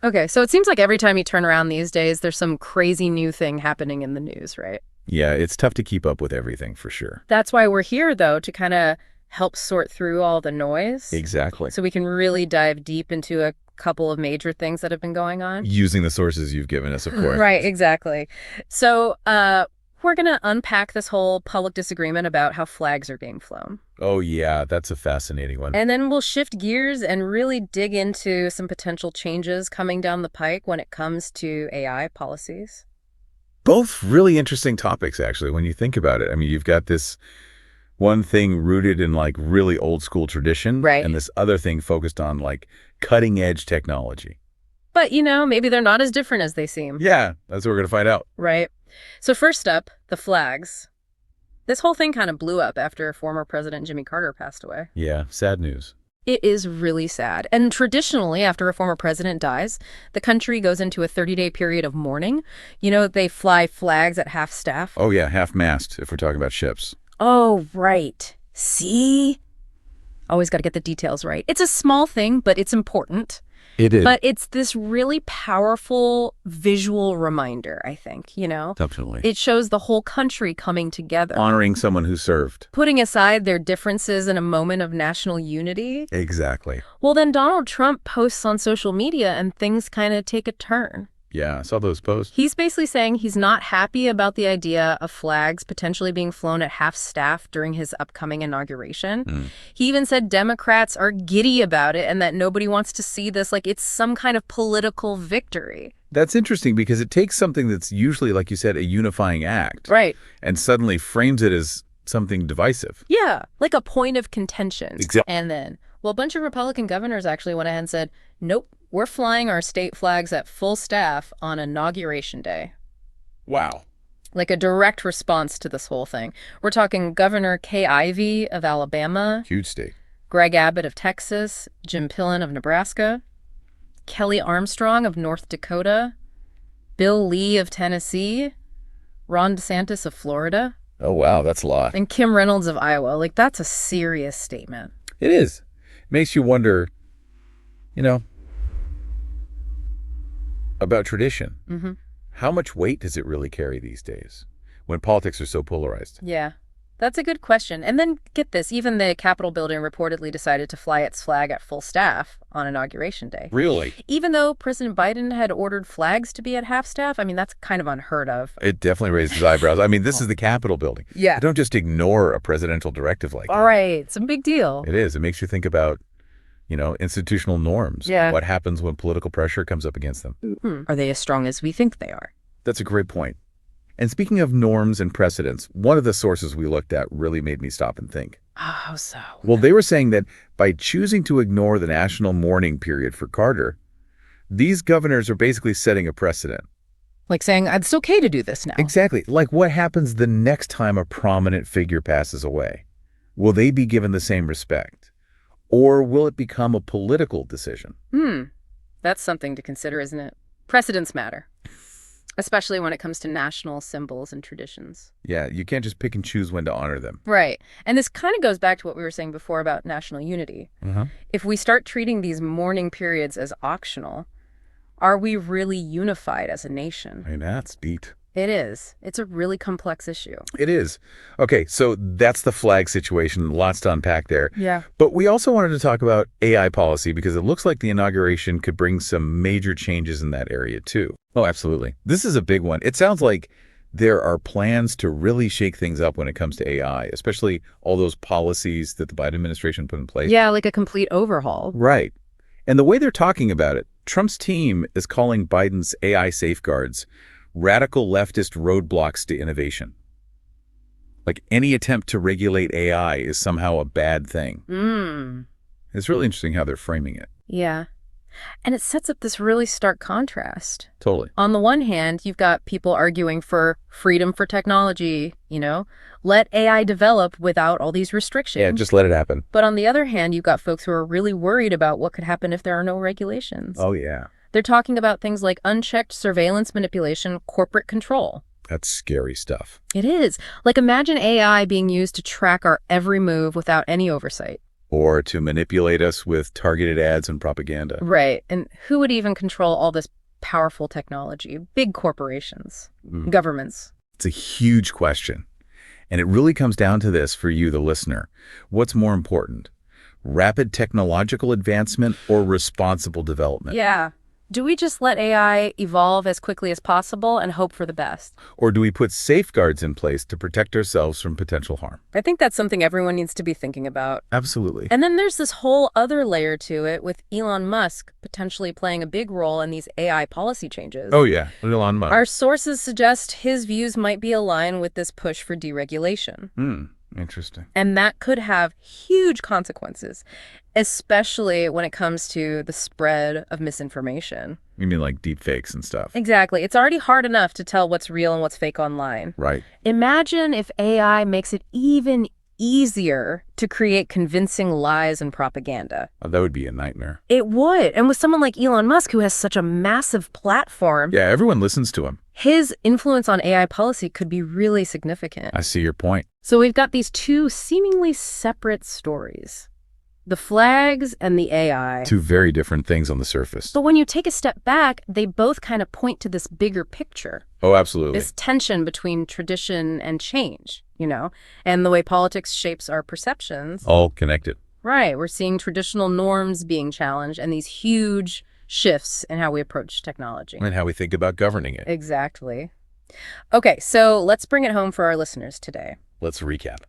Okay, so it seems like every time you turn around these days, there's some crazy new thing happening in the news, right? Yeah, it's tough to keep up with everything for sure. That's why we're here, though, to kind of help sort through all the noise Exactly. so we can really dive deep into a couple of major things that have been going on. Using the sources you've given us, of course. Right, exactly. So we're going to unpack this whole public disagreement about how flags are being flown. Oh, yeah, that's a fascinating one. And then we'll shift gears and really dig into some potential changes coming down the pike when it comes to AI policies. Both really interesting topics, actually, when you think about it. I mean, you've got this one thing rooted in like really old school tradition, Right. and this other thing focused on like cutting edge technology. But, maybe they're not as different as they seem. Yeah, that's what we're going to find out. Right. So first up, the flags. This whole thing kind of blew up after former President Jimmy Carter passed away. Yeah, sad news. It is really sad. And traditionally, after a former president dies, the country goes into a 30-day period of mourning. They fly flags at half-staff. Oh, yeah, half-mast if we're talking about ships. Oh, right. See? Always got to get the details right. It's a small thing, but it's important. It is. But it's this really powerful visual reminder, I think, Definitely. It shows the whole country coming together. Honoring someone who served. Putting aside their differences in a moment of national unity. Exactly. Well, then Donald Trump posts on social media and things kind of take a turn. Yeah, I saw those posts. He's basically saying he's not happy about the idea of flags potentially being flown at half-staff during his upcoming inauguration. He even said Democrats are giddy about it and that nobody wants to see this like it's some kind of political victory. That's interesting because it takes something that's usually, like you said, a unifying act. Right. And suddenly frames it as something divisive. Yeah, like a point of contention. Exactly. And then, a bunch of Republican governors actually went ahead and said, nope, we're flying our state flags at full staff on Inauguration Day. Wow. Like a direct response to this whole thing. We're talking Governor Kay Ivey of Alabama, Huge state. Greg Abbott of Texas, Jim Pillen of Nebraska, Kelly Armstrong of North Dakota, Bill Lee of Tennessee, Ron DeSantis of Florida. Oh, wow, that's a lot. And Kim Reynolds of Iowa. Like, that's a serious statement. It is. Makes you wonder, about tradition. Mm-hmm. How much weight does it really carry these days when politics are so polarized? Yeah, that's a good question. And then get this, even the Capitol building reportedly decided to fly its flag at full staff on Inauguration Day. Really? Even though President Biden had ordered flags to be at half-staff, I mean, that's kind of unheard of. It definitely raises eyebrows. I mean, this is the Capitol building. Yeah. Don't just ignore a presidential directive like that. All right, it's a big deal. It is. It makes you think about, institutional norms. Yeah. What happens when political pressure comes up against them? Are they as strong as we think they are? That's a great point. And speaking of norms and precedents, one of the sources we looked at really made me stop and think. How so? Well, they were saying that by choosing to ignore the national mourning period for Carter, these governors are basically setting a precedent. Like saying, it's okay to do this now. Exactly. Like what happens the next time a prominent figure passes away? Will they be given the same respect? Or will it become a political decision? That's something to consider, isn't it? Precedents matter, especially when it comes to national symbols and traditions. Yeah, you can't just pick and choose when to honor them. Right. And this kind of goes back to what we were saying before about national unity. If we start treating these mourning periods as optional, are we really unified as a nation? I mean, that's deep. It is. It's a really complex issue. It is. Okay, so that's the flag situation. Lots to unpack there. Yeah. But we also wanted to talk about AI policy because it looks like the inauguration could bring some major changes in that area too. Oh, absolutely. This is a big one. It sounds like there are plans to really shake things up when it comes to AI, especially all those policies that the Biden administration put in place. Yeah, like a complete overhaul. Right. And the way they're talking about it, Trump's team is calling Biden's AI safeguards radical leftist roadblocks to innovation. Like any attempt to regulate AI is somehow a bad thing. It's really interesting how they're framing it. Yeah. And it sets up this really stark contrast. Totally. On the one hand, you've got people arguing for freedom for technology, let AI develop without all these restrictions. Yeah, just let it happen. But on the other hand, you've got folks who are really worried about what could happen if there are no regulations. Oh, yeah. They're talking about things like unchecked surveillance manipulation, corporate control. That's scary stuff. It is. Like imagine AI being used to track our every move without any oversight. Or to manipulate us with targeted ads and propaganda. Right. And who would even control all this powerful technology? Big corporations, governments. It's a huge question. And it really comes down to this for you, the listener. What's more important? Rapid technological advancement or responsible development? Yeah. Do we just let AI evolve as quickly as possible and hope for the best? Or do we put safeguards in place to protect ourselves from potential harm? I think that's something everyone needs to be thinking about. Absolutely. And then there's this whole other layer to it with Elon Musk potentially playing a big role in these AI policy changes. Oh, yeah. Elon Musk. Our sources suggest his views might be aligned with this push for deregulation. Interesting. And that could have huge consequences, especially when it comes to the spread of misinformation. You mean like deep fakes and stuff? Exactly. It's already hard enough to tell what's real and what's fake online. Right. Imagine if AI makes it even easier to create convincing lies and propaganda. Oh, that would be a nightmare. It would. And with someone like Elon Musk, who has such a massive platform, Yeah, everyone listens to him. his influence on AI policy could be really significant. I see your point. So we've got these two seemingly separate stories, the flags and the AI. Two very different things on the surface. But when you take a step back, they both kind of point to this bigger picture, Oh, absolutely. this tension between tradition and change, and the way politics shapes our perceptions. All connected. Right. We're seeing traditional norms being challenged and these huge shifts in how we approach technology. And how we think about governing it. Exactly. Okay, so let's bring it home for our listeners today. Let's recap.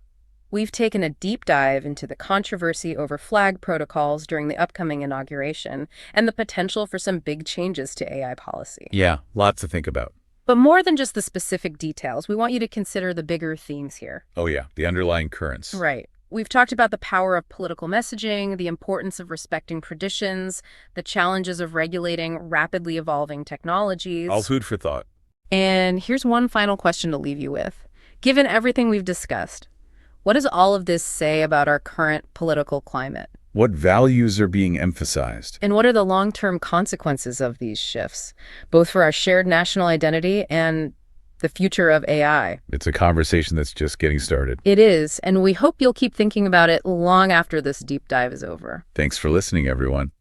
We've taken a deep dive into the controversy over flag protocols during the upcoming inauguration and the potential for some big changes to AI policy. Yeah, lots to think about. But more than just the specific details, we want you to consider the bigger themes here. Oh, yeah, the underlying currents. Right. We've talked about the power of political messaging, the importance of respecting traditions, the challenges of regulating rapidly evolving technologies. All food for thought. And here's one final question to leave you with. Given everything we've discussed, what does all of this say about our current political climate? What values are being emphasized? And what are the long-term consequences of these shifts, both for our shared national identity and the future of AI? It's a conversation that's just getting started. It is, and we hope you'll keep thinking about it long after this deep dive is over. Thanks for listening, everyone.